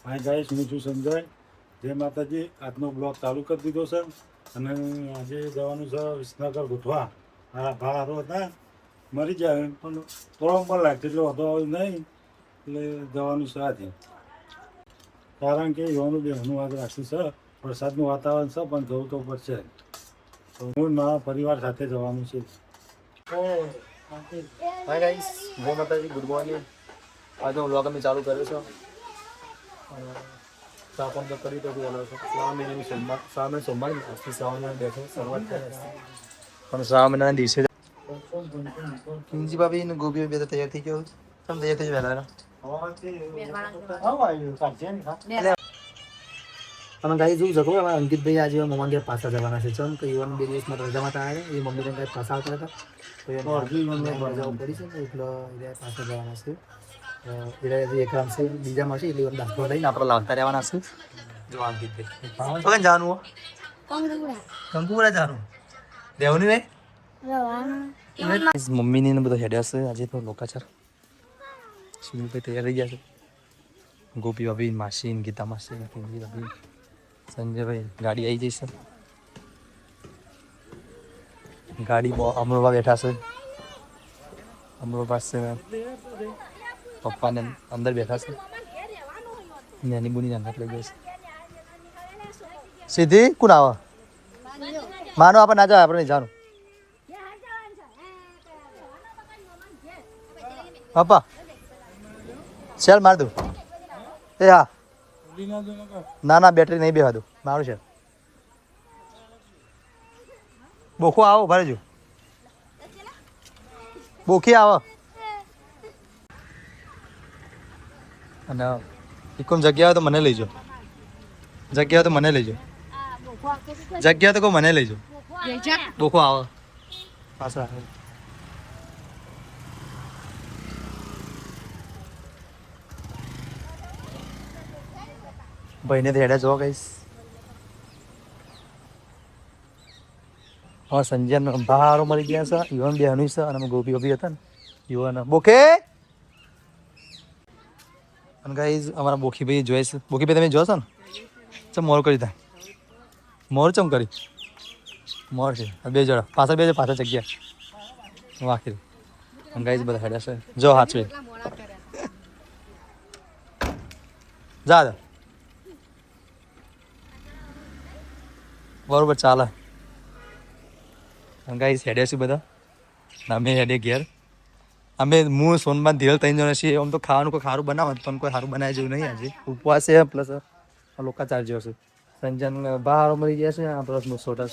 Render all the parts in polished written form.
Hi guys, હું છું સંજય. જય માતાજી. આજનો બ્લોગ ચાલુ કરી દીધો છે અને આજે જવાનું છે વિસનગર ગોઠવા. મારા ભારો હતા, મરી જાય પણ થોડો પણ લાગશે એટલે વધુ આવ્યું નહીં, એટલે જવાનું છે આજે. કારણ કે યોનું બેહનું આગ રાખ્યું છે, વરસાદનું વાતાવરણ છે પણ જવું તો પડશે. તો હું મારા પરિવાર સાથે જવાનું છે. હાય ગાઈસ, જય માતાજી, ગુડ મોર્નિંગ. આજનો વ્લોગ અમે ચાલુ કર્યો છે. ચા પણ તો કરી તો બોલો છો. શ્રાવણ મહિનાની સોમવારની આજથી શ્રાવણ મહિના બેઠો શરૂઆત થઈ હશે. પણ શ્રાવણ મહિનાના દિવસે કિંજી ભાભી ને ગોપી બે તો તૈયાર થઈ ગયો. તમે તૈયાર થઈ વહેલા અને ગાઈ જોઈ શકો હવે અંકિતભાઈ આજે મમ્મા ઘેર પાછા જવાના છે. ચમ કે યુવાન 2 દિવસમાં રજામાં આવ્યા એ મમ્મી કંઈ પાછા આવતા હતા તો એને અડધી મમ્મી રજાઓ પડી છે ને એટલે એ પાછા જવાના છે. એટલે એકરામ છે બીજામાં છે એટલે દાખલો લઈને આપણે લાવતા રહેવાના છે. જો અંકિતભાઈ તો કઈ જવાનું કંકુપુરા જવાનું દેવની નહીં મમ્મીની બધો હેડ્યા છે આજે તો લોકાચાર. સુનિલભાઈ તૈયાર થઈ ગયા છે. ગોપી ભાભી માસી ગીતા માસી કિંજી ભાભી સંજયભાઈ ગાડી આવી જઈશે. ગાડી અમરોબા બેઠા છે. અમરો પાસે પપ્પાને અંદર બેઠા છે. નાની બુની અંદર લઈ ગઈ છે. સીધી કોણ આવે માનો આપણે ના જાય આપણે નહીં જવાનું. પપ્પા ચાલ માર દઉં એ હા ના ના બેટરી નહીં બેવા દઉં મારું છે. બોખો આવો ભરે જો બોખી આવો અને ઇકોમ જગ્યા હોય તો મને લઈ જાઓ. જગ્યા હોય તો મને લઈ જાઓ. જગ્યા તો કોઈ મને લઈ જાઓ. બોખો આવો પાછા ભાઈને તો હેડા જોવા ગઈશ. હા સંજય બહારો મળી ગયા છે. યુવાન બેહનું છે અને ગોપી ગોપી હતા ને યુવાન બોખે અને ગાઈઝ અમારા બોખીભાઈ જોઈ છે. બોખીભાઈ તમે જોશો ને ચમ મોર કરી થાય મોર ચમ કરી મોર છે બે જણા પાછળ બે પાછળ જગ્યા વાખી અને ગાઈઝ બધા હેડા છે. જો હાચવે જા બરોબર ચાલે. ગાઈસ હેડે છે બધા અમે હેડે ઘેર. અમે હું સોનબાન ધીરલ 3 જણા છીએ. આમ તો ખાવાનું કોઈ સારું બનાવે પણ કોઈ સારું બનાવે જેવું નહીં. આજે ઉપવાસ છે પ્લસ લોકાચાર જેવો છે. સંજન બહાર મળી ગયા છે. પ્લસ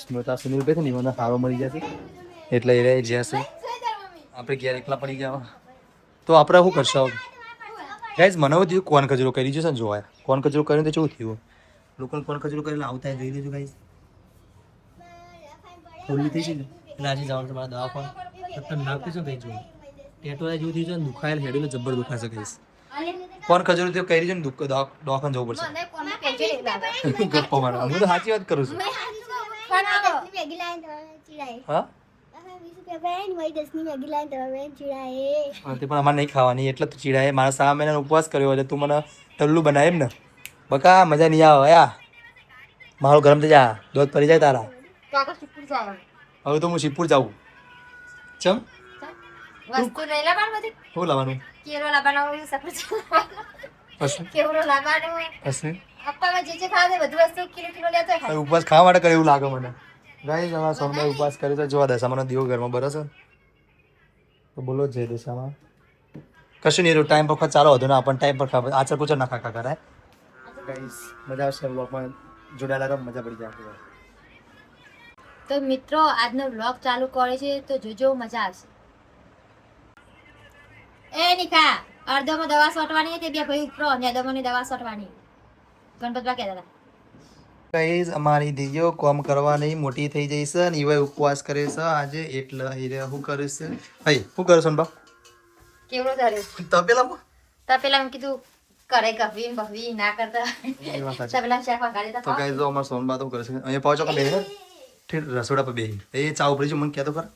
સ્મૃતા સુનિલભાઈ છે ને એમને સારો મળી ગયા છે એટલે એ જ્યાં છે આપણે ઘેર એકલા પડી ગયા તો આપણે શું કરશું. ગાઈસ મને એવું થયું કોણ કચરો કરી જશે ને જોવા કોણ કચરો કર્યું તો કેવું થયું લોકો કોણ કચરો કરીને આવતા જોઈ લેજો ગાઈસ. થોડી થઈ છે ને એટલે આજે જવાનું છે મારા દવાખાને નાખતી છે કઈ જોવું ટેટોરા જેવું થઈ છે ને દુખાયેલ હેડું જબ્બર દુખાશે કહીશ. કોણ ખજૂર તે કરી છે ને દવાખાને જવું પડશે. ગપ્પો મારા હું તો સાચી વાત કરું છું. હા તે પણ અમારે નહીં ખાવાની એટલે તું ચીડાય. મારા 7 મહિનાનો ઉપવાસ કર્યો એટલે તું મને ટલ્લું બનાવે એમ ને બકા મજા નહીં આવે યા મારું ગરમ થઈ જા દોધ પડી જાય તારા. હવે તો હું શિવપુર જાઉં. ચમ વસ્તુ લઈ લાવવાનું બધી શું લાવવાનું કેરો લાવવાનું કેવરો લાવવાનું અપ્પામાં જે ખાવે બધું વસ્તુ કિલો લેતો ખાય. ઉપવાસ ખાવા માટે કરે એવું લાગે મને. ગાઈસ અમારા સોમવાર ઉપવાસ કરે તો જોવા દશામાનો દીવો ઘરમાં બરસ તો બોલો જ દશામાં કશું નહીં. ટાઈમ પર ચાલો હતો ને આપણને ટાઈમ પર ખાવા આચર કુચર ના ખાકા કરાય. ગાઈસ મજા આવશે વ્લોગમાં જોડાયેલા રહો મજા પડી જાય. તો મિત્રો આજનો વ્લોગ ચાલુ કરે છે તો જોજો મજા આવશે. એ નિકા અડધોમાં દવા સોટવાની હતી બે ભાઈ ઉપરો અને અડધોમાં દવા સોટવાની ગણપતવા કહેતા હતા. ગાઈસ અમારી દીદીઓ કોમ કરવાની મોટી થઈ જઈ છે અને ઈવાય ઉપવાસ કરે છે આજે એટલે હીરે શું કરે છે ભાઈ શું કરો છો બા કેવડો ચાલ્યો તપેલા કીધું કરે કભી બહવી ના કરતા તપેલા શાક વગાડી તો ગાઈસ જો અમાર સોનબા તો કરે છે અહીંયા પહોંચો કે બેહે ઠીક રસોડા પર બેહી એ ચા ઉપરી છે મને કહેતો ખરા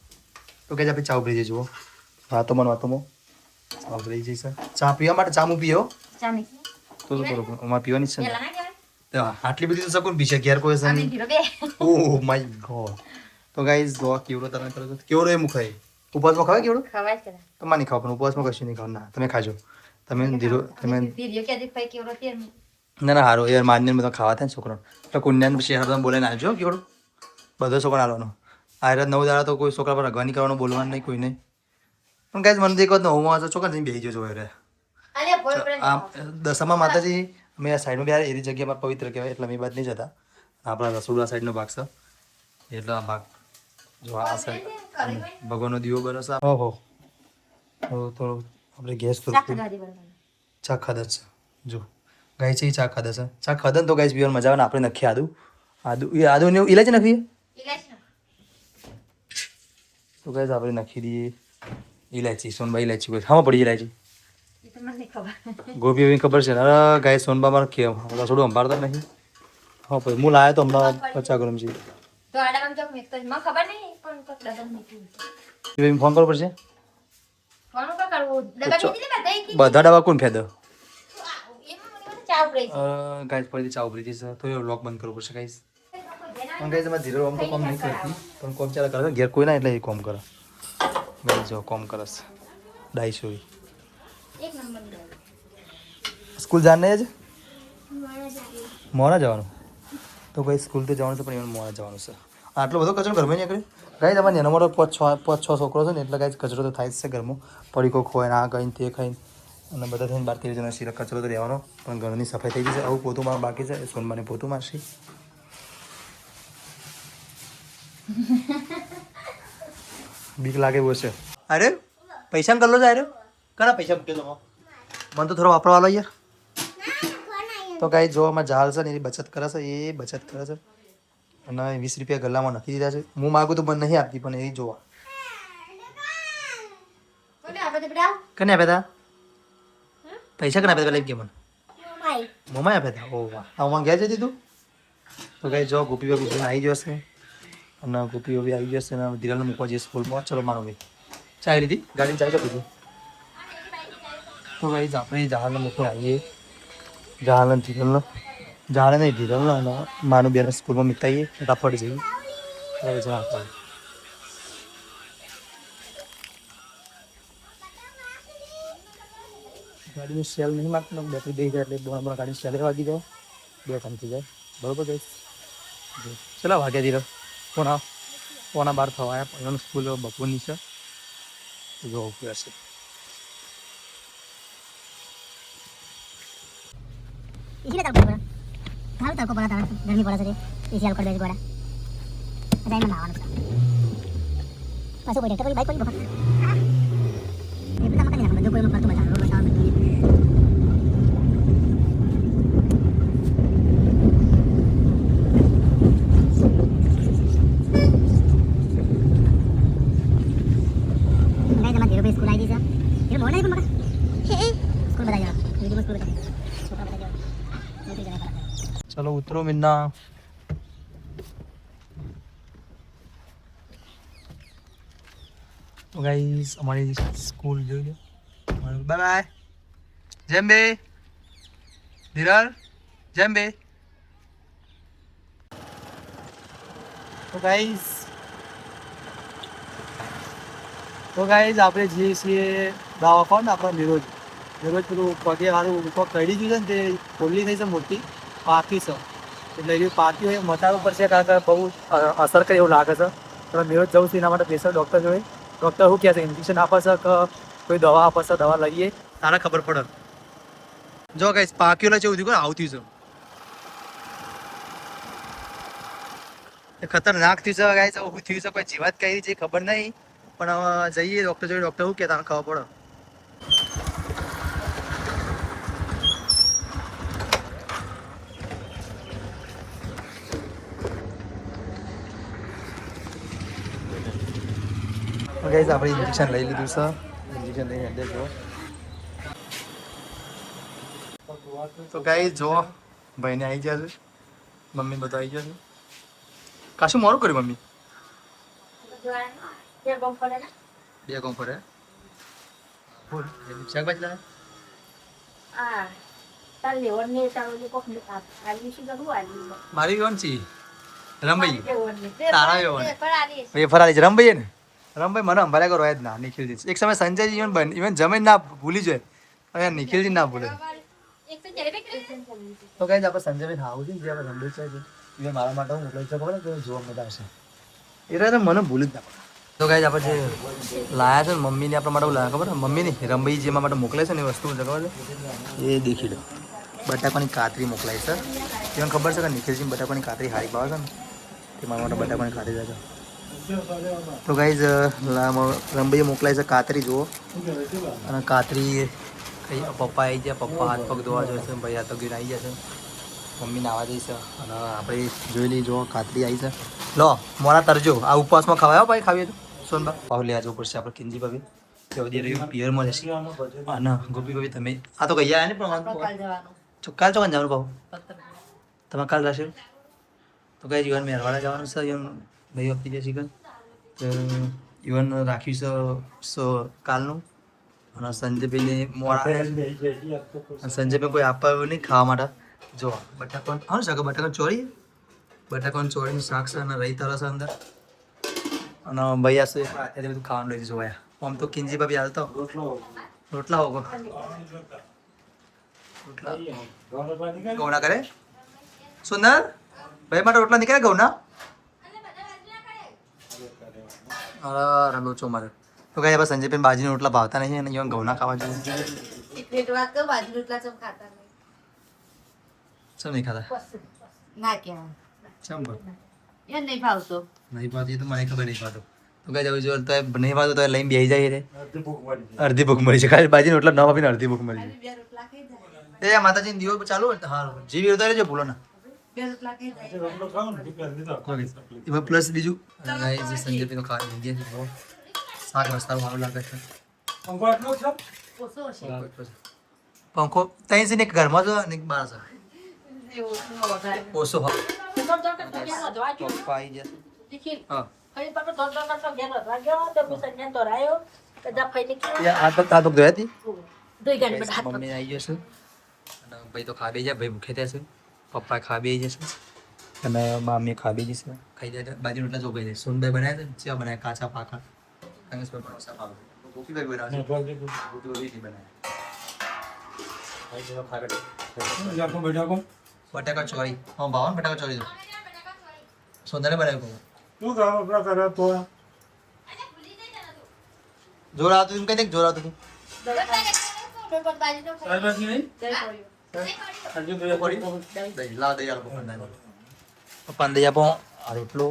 તો કે આપણે ચા ઉપરી જઈએ વાતોમાં ચા ઉપરી જઈશે. ચા પીવા માટે ચા હું પીયો ચાની તો શું કરું અમારે પીવાની જ છે પેલા ને ના કહેવાય? તો આટલી બધી તો શકું પીશે ઘેર કોઈ છે અમે નહીં ધીરો બે. ઓહ માય ગોડ તો ગાઈઝ જો કેવડો તમે કરો છો કેવડો એ મુખાય ઉપવાસમાં ખાવે કેવડો ખવાય છે ને. તમારે નહીં ખાવ પણ ઉપવાસમાં કશું નહીં ખાવ ના તમે ખાજો તમે ધીરો તમે અમે ધીરો ક્યાંથી ખાઈ કેવડો તે એમ. ના ના હારો યાર માન્ય બધા ખાવા થાય ને છોકરો તો કુંડિયાને પછી હરદમ બોલાવીને આવજો કેવડો બધો છોકરો આલવાનો આ 9 દાડા તો કોઈ છોકરા પર અગવાની કરવાનું બોલવાનું નહીં કોઈ નહીં પણ ગાઈઝ મને દેખો તો હોમમાં તો છોકરા જઈને બેસી જજો રે અલ્યા બોલ પડે ને. આ દશામાં માતાજી અમે આ સાઈડમાં બિહાર એની જગ્યા પર પવિત્ર કહેવાય એટલે અમે બાદ નહીં જતા આપણા રસોડા સાઈડનો ભાગ છે એટલે આ ભાગ જો આ સાઈડ ભગવાનનો દીવો બરસ ઓહો તો આપણે ગેસ તો શાક ખાધી બરાબર. ચા ખાધા છે જો ગાય છે ચા ખાધા છે ચા ખાધા ને તો ગાય પીવાની મજા આવે ને આપણે નખી આદુ ને ઇલાયચી નાખીએ ઇલાયચી નાખ. તો ગાય આપણે નાખી દઈએ ઇલાયચી સોનબા ઇલાયચી કોઈ હા પડી ઇલાયચી એ તો મને નહીં ખબર. ગોપી એવી ખબર છે ને અરે ગાય સોનબા મારે કેમ થોડું સંભાળતા જ નહીં હા ભાઈ હું લાવ્યો તો હમણાં 50 ગ્રામ છે તો આડામાં ચોક મેકતો મને ખબર નહીં પણ કોક ડગન નીકળ્યું. ફોન કરવો પડશે કોનું કા કરવું? ડગા દીધી ને બધાય કી. બધા દવા કોણ ફેદો એમાં મને ચા ઉપડી છે. ગાઈસ ફરીથી ચા ઉભરી જશે તો એ વ્લોગ બંધ કરવો પડશે ગાઈસ પણ ગાઈસ એમાં ધીરે આમ તો કોમ નહીં કરતી પણ કોમ ચાલે કરે ઘેર કોઈ ના એટલે એ કોમ કરે ગાઈસ જો કોમ કરસ ડાઈશોરી એક નંબર ડગ. સ્કૂલ જાને જ મોડા જવાનું તો ભાઈ સ્કૂલ તો જવાનું છે પણ એમાં મોડા જવાનું છે આટલો બધો કચરો ઘરમાં નીકળે ગાઈસ તમારે નાનો મોટો 5-6 છોકરો છે ને એટલે ગાઈસ કચરો તો થાય જ છે ઘરમાં પડીકો ખોય ને આ ખાઈને તે ખાઈને અને બધા થઈને 12-13 જણા શીરા કચરો તો રહેવાનો પણ ઘરની સફાઈ થઈ જશે આવું પોતું માર બાકી છે સોનબાને પોતું મારશે બીક લાગે એવું છે અરે પૈસા કરલો છે અરે કના પૈસા મૂક્યો તમે મને તો થોડો વાપરવા યાર તો ગાઈ જો આમાં જાળ છે ને એની બચત કરે છે એ બચત કરે છે અને 20 રૂપિયા ગલ્લામાં નાખી દીધા છે હું માગું તો મને નહીં આપતી પણ એ જોવા કોને આપે તે બેટા? કને આપ્યા હતા પૈસા કને આપ્યા હતા પેલા કે મને મમ્માએ આપ્યા હતા ઓ વાહ આમાં ગયા જતી તું તો ગાઈ જો ગોપી આવી જશે અને ગોપીઓ બી આવી જશે અને ધીરાને મૂકવા જઈએ સ્કૂલમાં ચલો માનો ભાઈ ચાય લીધી ગાડી ચાય આપી તો ગાઈ આપણે જહાલને મૂકવા આવીએ જહાલ ધીરલનો જહાલ નહીં ધીરલનો અને માનું બેન સ્કૂલમાં મૂકતા આવીએ ફટાફટ જઈએ હવે જા આપણે ગાડીનું સેલ નહીં માગતું બેટરી દઈ જાય એટલે બરાબર ગાડી સેલે વાગી જાય 2 કામ થઈ જાય બરોબર ગઈ ચલો વાગ્યા ધીરલ પોણા 12 થવા આવ્યા એનું સ્કૂલ બપોરની છે જો હશે इसी में तड़को पड़ा घाल तड़को पड़ा था गर्मी पड़ा सर इसी हाल कर दे पड़ा अजाई में नावा नुकसान पासो कोई ट्रैक्टर कोई बाइक कोई बहुत ये पता मत नहीं ना कोई मत बता रो बता मैं जमा धीरे पे स्कूल आई थी सर ये मोड़ नहीं को मगा स्कूल बता जा वीडियो स्कूल बता छोटा बता जा चलो उतरो मिन्ना तो गाइस हमारी स्कूल जो है बाय बाय जेम्बे धीरल जेम्बे तो गाइस આપણે જઈએ છીએ દવાખાને આપણે નિરોજ પેલું પગે સારું કોક કડી ગયું છે ને તે ખોલી થઈ છે મોટી પાકી છે એટલે એ પાકી હોય મટાડવું પડશે કારણ કે બહુ અસર કરે એવું લાગે છે તો નિરોજ જવું છે એના માટે પેશન્ટ ડૉક્ટર જોડે ડૉક્ટર શું કહે છે ઇન્જેક્શન આપે છે કે કોઈ દવા આપે છે દવા લઈએ તારા ખબર પડે જો કઈ પાક્યું છે એવું આવતી છે ખતરનાક થયું છે ગાય ઊભું થયું છે કોઈ જીવાત કઈ છે ખબર નહીં પણ હવે જઈએ ડૉક્ટર જોડે ડૉક્ટર શું કહે તારે ખબર પડે ગાઈઝ આપણે ઇન્જેક્શન લઈ લીધું છે ઇન્જેક્શન લઈને અંદર જો તો ગાઈઝ જો ભાઈને આવી ગયા છે મમ્મી બધા આવી ગયા છે કાશું મોડું કર્યું મમ્મી બે ગમ પડે ને 2 કોમ પડે બોલ શાકભાજી લાવે આ મારી કોણ છે રમભાઈ તારા વેવણ પણ આલી હશે. વેફર આલી છે રમભાઈ ને રમભાઈ મને અંબારે કરો જ ના નિખિલજી એક સમય સંજયજી ઇવન જમીન ના ભૂલી જાય હવે નિખિલજી ના ભૂલે એક તો જલેબી કરી. તો કઈ આપણે સંજયભાઈ ખાવું છે જે આપણે રમભાઈ છે એ મારા માટે હું મોકલાવી છે ખબર ને જોવા મજા આવશે એટલે તો મને ભૂલી જ ના પડે. તો કઈ આપણે જે લાયા છે ને મમ્મીને આપણા માટે લાયા ખબર મમ્મી નહીં રમભાઈ જે માટે મોકલે છે ને એ વસ્તુ છે ખબર છે એ દેખી લો બટાકાની કાતરી મોકલાય છે એને ખબર છે કે નિખિલજી બટાકાની કાતરી હારી ભાવે છે ને તે મારા માટે બટાકાની કાતરી જાય છે તો ગાઈઝ રમભાઈએ મોકલાય છે કાતરી જુઓ અને કાતરી કઈ પપ્પા આવી ગયા પપ્પા હાથ પગ ધોવા જોઈએ છે ભાઈ હાથ પગ ધોઈને આવી જશે મમ્મી નાવા જઈશ અને આપણે જોઈ લઈ જો કાતરી આવી છે લો મોડા તરજો આ ઉપવાસમાં ખવાયો ભાઈ ખાવીએ તો સોનબા પાવ લેવા જવું પડશે આપણે કિંજી ભાભી તે બધી રહ્યું પિયરમાં રહેશે અને ગોપી ભાભી તમે આ તો કઈ આવ્યા ને પણ કાલ ચોકાન જવાનું ભાવ તમે કાલ રહેશે તો કઈ જીવન મેરવાડા જવાનું છે એમ ભાઈ આપી જશે કે ઇવન રાખ્યું છે કાલનું અને સંજયભાઈને મોડા સંજયભાઈ કોઈ આપવા એવું નહીં ખાવા માટે જો બટાકોન હા શાક બટાકોન ચોરી બટાકોન ચોરીનું શાક છે અને રહી તરસ અંદર અને ભાઈ આ અત્યારે બધું ખાવાનું લઈ જોયા આમ તો કિંજી ભાભી હાલતો રોટલા હોગો રોટલા ગૌના કરે સુંદર ભાઈ માટે રોટલા નીકળે ગૌના લોચો મારે તો કઈ આપણે સંજયભાઈ બાજીના રોટલા ભાવતા નહીં અને એવા ઘઉંના ખાવા જોઈએ ચમ નહીં ખાતા ના કહેવાય. ચમ બોલ એ નહીં ભાવતો. નહીં ભાવતું એ તો મને ખબર નહીં ભાવતું તો કઈ જવું જોઈએ તો નહીં ભાવતું તો લઈને બેસી જાય રે અડધી ભૂખ મળી છે ખાલી બાજીના રોટલા ન આપીને અડધી ભૂખ મળી જાય એ માતાજીને દીવો ચાલુ હોય હા જીવી ઉતારે છે ભૂલો ના એમાં પ્લસ બીજું સંજયભાઈ તો ખાવા જગ્યા શાક મસાલો સારું લાગે છે પંખો ત્યાં છે ને ઘરમાં છે ને બહાર છે ઓછો હા પપ્પા આવી જશે હા આ તો ધોયા હતી મમ્મી આવી જશે અને ભાઈ તો ખાબી જાય ભાઈ ભૂખે ત્યાં છે પપ્પા ખાબી જશે અને મમ્મી ખાબી જશે ખાઈ જાય બાજુ રોટલા જો ગઈ જાય સોનભાઈ બનાવ્યા છે ચેવા બનાવ્યા કાચા પાકા બટાકા ચોરી હા ભાવન બટાકા ચોરી દો સોનદાને બનાવ્યું જોર આવતું એમ કઈ દે જોર આવતું પપ્પા દઈ આપો આ રોટલો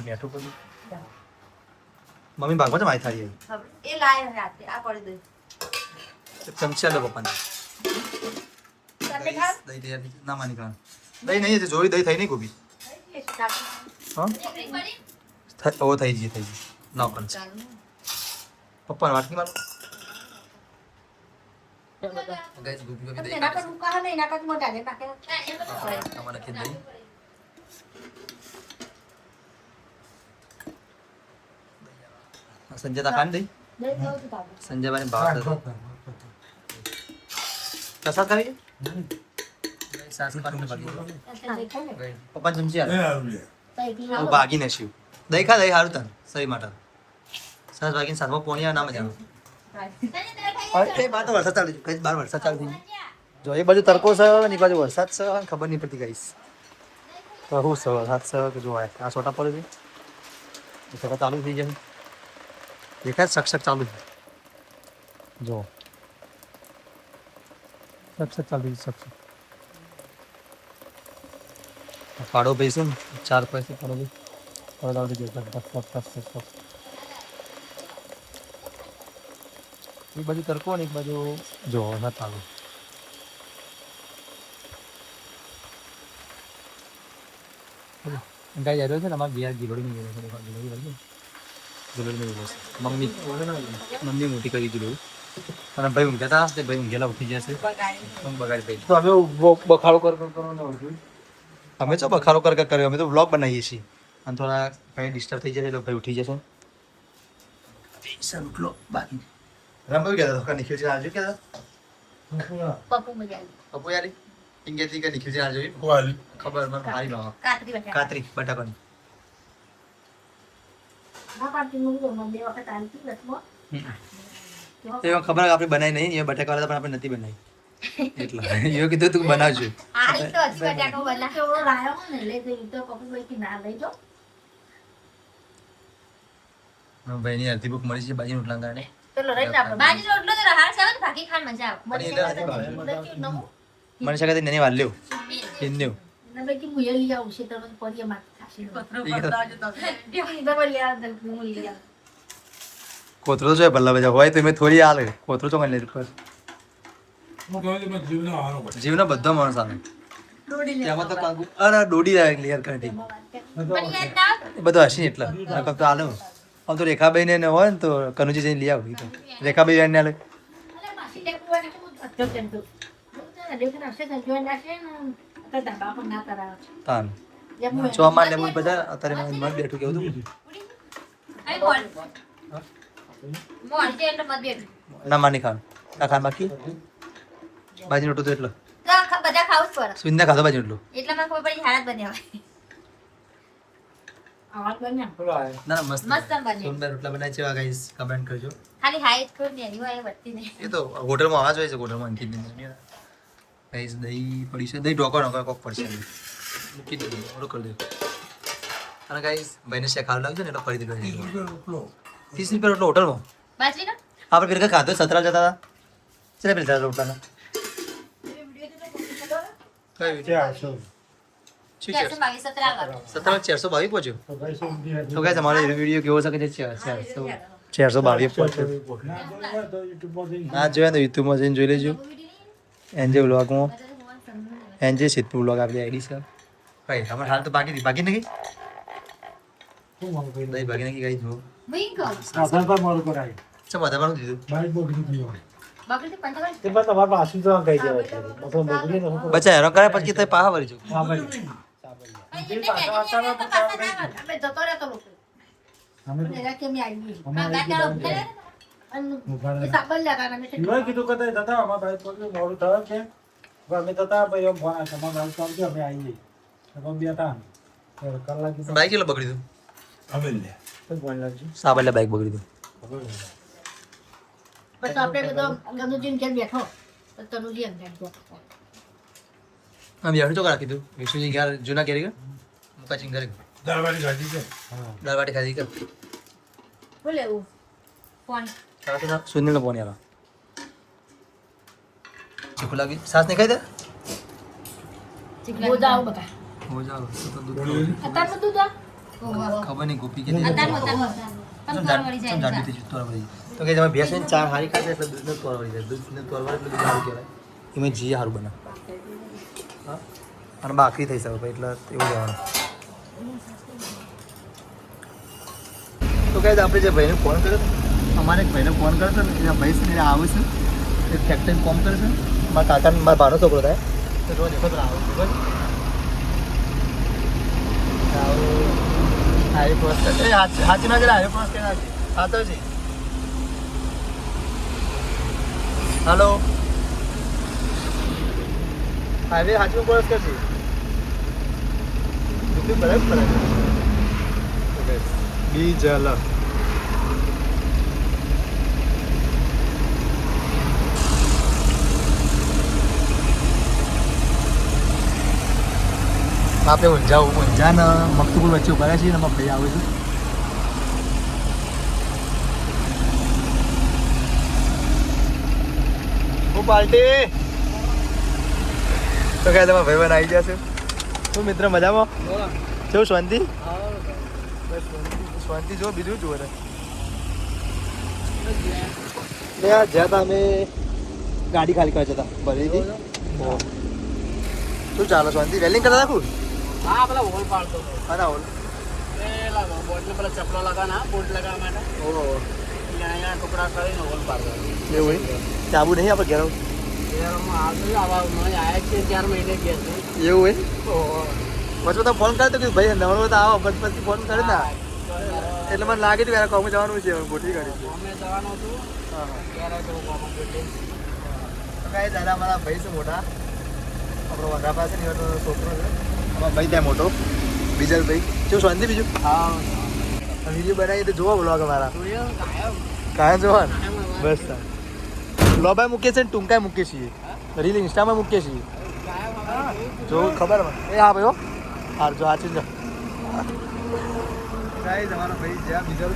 મેઠું કર્યું મમ્મી ભાગમાં મારી થાળી એ લાય રાતે આ પડી દે. ચમચી આલો પપ્પાને દહીં દહીં ના માની કારણ દહીં નહીં જોઈ દહીં થઈ નહીં ગોબી હા ઓ થઈ જઈએ ના પણ પપ્પાને વાટકી મારો ગાઈસ ગોબી ગોબી દહીં નાકા રૂકા નહીં નાકા મોટા દે નાકે તમારે કે દહીં સંજય તા ખાન દઈ સંજય ભાઈ ભાવ કસા કરી પપ્પા ચમચી આવ ભાગીને શિવ દહીં ખા દહીં હારું તને સહી માટે સાસ ભાગીને સાસમાં પોણિયા ના મજા આવે એ બાર તો વરસાદ ચાલુ કઈ બાર વરસાદ ચાલુ થઈ જો એ બાજુ તડકો છે ને એ બાજુ વરસાદ છે ખબર નહીં પડતી ગઈશ તો હું છે વરસાદ છે કે જો આ છોટા પડે છે છોટા ચાલુ થઈ જશે દેખાય સક્ષક ચાલુ છે જો સક્ષક ચાલુ છે સક્ષક ફાડો પૈસું ને 4 પૈસે ફાડો ભાઈ ફાડો એક બાજુ તરકો ને એક બાજુ જો ના ચાલુ ગાય જાય છે ને અમારે ઘેર ગીલોડી ગયેલો છે ગીલોડી મમ્મી મોટી કરી દીધું અને ભાઈ ઊંઘ્યા હતા તે ભાઈ ઊંઘેલા ઉઠી જશે બગાડી ભાઈ તો અમે બખાડો કરવાનો અમે તો બખાડો કર્યો અમે તો વ્લોગ બનાવીએ છીએ અને થોડા ભાઈ ડિસ્ટર્બ થઈ જશે એટલે ભાઈ ઉઠી જશે વ્લોગ બાકી રામભાઈ ગયા હતા નિખિલ છે આજે ક્યાં પપ્પુ મજા આવી પપ્પુ યારી ઇંગેથી કે નીકળી જાય જોઈ વાલી ખબર મને મારી બાવા કાતરી બટાકા કાતરી બટાકાની ના પાડતી હું તો બે વખત આલતી રસમાં એમાં ખબર આપણે બનાવી નહીં એ બટાકા વાળા પણ આપણે નથી બનાવી એટલે એવું કીધું તું બનાવજો આ તો હજી બટાકો બના કેવડો લાયો ને લઈ ગઈ તો કપૂરભાઈ કે ના લઈ જાઓ ભાઈની અડધી ભૂખ મળી છે બાજી રોટલા કારણે પેલો રહી ના બાજી રોટલો તો રહાર છે ને ભાખી ખાન મજા આવે પણ એ તો નથી નમો મને શકાતી નાની વાર લ્યો હિન્દીઓ ને ભાઈ કે હું એ લઈ આવું છે તમે પડીએ માથે ખાશી ડબલ યાર હું લઈ આવું કોતરો છે ભલ્લા બજા હોય તો મેં થોડી હાલ કોતરો તો મને પર હું કહું છું જીવનો આનો પડે જીવનો બધો માણસ આવે તેમાં તો કાંકુ અરે દોડી જાય ક્લિયર કાઢી પણ યાદ ના એ બધું હસી એટલે નકર તો હાલો આમ તો રેખાભાઈ ને હોય ને તો કનુજી જઈને લઈ આવું રેખાભાઈ ને હાલે અરે માસી ટેકવા ને હું અચ્છો ચંદુ દેખના આવશે સંજોય નાખે ને તો ધાબા પર ના કરાવે તાન જેમ હું ચોમાન ને હું બધા અત્યારે મને બેઠું કેવું હતું આઈ બોલ મોર છે એટલે મત બેઠ ના માની ખાન આ ખાન બાકી બાજી રોટું તો એટલો તો બધા ખાવું જ પડે સુંદર ખાધો બાજી રોટલું એટલે મને ખબર પડી હાલત બની આવે આવાજ બને ના ના મસ્ત મસ્ત બને સુંદર રોટલા બનાવી છે ગાઈસ કમેન્ટ કરજો ખાલી હાઈટ કોઈ નહીં હોય વધતી નહીં એ તો હોટલમાં આવા જ હોય છે હોટલમાં અંકિત ની ગાઈસ દહીં પડી છે દહીં ઢોકો ઢોકો કોક પડશે મૂકી દીધું ઓર્ડર કરી દે અને ગાઈસ ભાઈને શેક ખાવા લાગજો ને એટલે ફરીથી કરી દીધું 30 રૂપિયા રોટલો હોટલમાં બાજરીનો આપણે પેલા ખાધો સતરા જતા હતા ચલે પેલા રોટલાના કઈ ચારસો શું 422 સતરા 422 પહોંચ્યો તો ભાઈ શું ઊંધી તો ગાઈસ અમારો વિડીયો કેવો છે કે 422 પહોંચ્યો ના જોયું તો યુટ્યુબ પર ના જોયા તો યુટ્યુબમાં જઈને જોઈ લેજો એનજે વ્લોગમાં એનજે સિદ્ધપુર વ્લોગ આપણી આઈડી છે ભાઈ અમારે હાલ તો બાકી નથી શું માંગ કરી દહીં બાકી નથી ગાઈ જો વિંગો આધાર પર મારું કરાય ચમ વધારવાનું દીધું બાઈક બગડી ગયું બકરી પંચવાળ તે પણ તમારા પાછું તો કઈ જવાય છે બસો બગડી ને હું બચ્ચા હેરાન કરે પછી તે પાહા વળી જાવ હા ભાઈ અમે જતો રહેતો લોકો અમે એના કે મેં આવી અમારે અને એ સાબલ લગાના મેં મેં કીધું કે તઈ જતા અમારા બાઈક પર મોડું થયું છે અમે જતા ભાઈ એમ ફોન તમારા બાઈક પર અમે આવી જઈએ તમે બે હતા કલાક બાઈક કેટલો બગડી દઉં અમે લે તો ફોન લાગજો સાબરલે બાઈક બગડી દઉં બસ આપણે બધો ગનુજી ઘેર બેઠો તો તનુજી અંદર બેઠો આમ યાર તો રાખી દઉં વિષ્ણુજી ઘેર જૂના ઘેર ગયા મુકાજી ઘરે દાળવાળી ગાડી છે હા દાળવાટી ખાધી કર શું લેવું ફોન સુનિલનો ફોન યાર ચીકુ લાગી સાસ નહીં ખાઈ દે મોજા આવું બધા હો જાવ તો દૂધ અત્યારનું દૂધ આ? ખબર નહીં ગોપી કે અતાર પણ તોર વળી જાય જાડી થઈ તોર વળી તો કે તમે ભેંસ ને ચાર હારી ખાશે એટલે દૂધને તોર વળી જાય દૂધને તોર વળે એટલે દૂધ સારું કહેવાય એમાં જી સારું બને હા અને બાકરી થઈ શકે એટલે એવું લેવાનું તો કહે આપણે જે ભાઈને ફોન કર્યો અમારે એક ભાઈને ફોન કર્યો હતો ને એના ભાઈ છે આવે છે એ ફેક્ટરી કોમ કરે છે મારા કાકા મારા ભાનો છોકરો થાય તો રોજ એક આવે છે બસ હાઈ પ્રોસ એ હાચી ના જરા હાઈ પ્રોસ કે ના હા તો છે હેલો હાઈવે હાચી પ્રોસ કરશે રૂપિયા બરાબર પડે બી જલ આપણે ઊંઝા ને મકતુપુર વચ્ચે ઉભા રહ્યા છીએ ને એમાં ભાઈ આવે છે હું પાર્ટી તો કઈ તમારા ભાઈ બન આવી ગયા છે શું મિત્ર મજામાં કેવું શાંતિ બસ શાંતિ જો બીજું જુઓ ને જ્યાં હતા અમે ગાડી ખાલી કરવા જતા ભરી હતી શું ચાલો શાંતિ વેલ્ડિંગ કરતા રાખું હા પેલા હોલ પાડતો હા હોલ પેલા બોટને પેલા ચપલો લગાવવાના બોટ લગાવવા માટે ઓહો અહીંયા ટુકડા કરીને હોલ પાડતો એવું ચાબુ નહીં આપણે ઘેર આવા મને આયા છે 4 મહિને ગયા છે એવું પછી તો ફોન કર્યો તો કે ભાઈ નવરો તો આવો પછી ફોન કરે ને એટલે મને લાગે છે કોમ જવાનું છે મોટી ગાડી છે અમે જવાનું હતું હા ત્યારે તો કોમન એટલે તો કાંઈ દાદા મારા ભાઈ છે મોટા આપણો વંડા પાસે ને એનો છોકરો છે અમારા ભાઈ ત્યાં મોટો બીજલભાઈ શું શાંતિ બીજું હા વિડીયો બનાવી તો જોવો બ્લોગ અમારા જોયો કાયમ કાંઈ જોવા ને બસ બ્લોબાઈ મૂકીએ છીએ ને ટૂંકાઈ મૂકીએ છીએ રીલ ઇન્સ્ટામાં મૂકીએ છીએ જો ખબર મને એ હા ભાઈ હો હા જો આ ચીજ કાંઈ તમારો ભાઈ જ્યાં બીજલ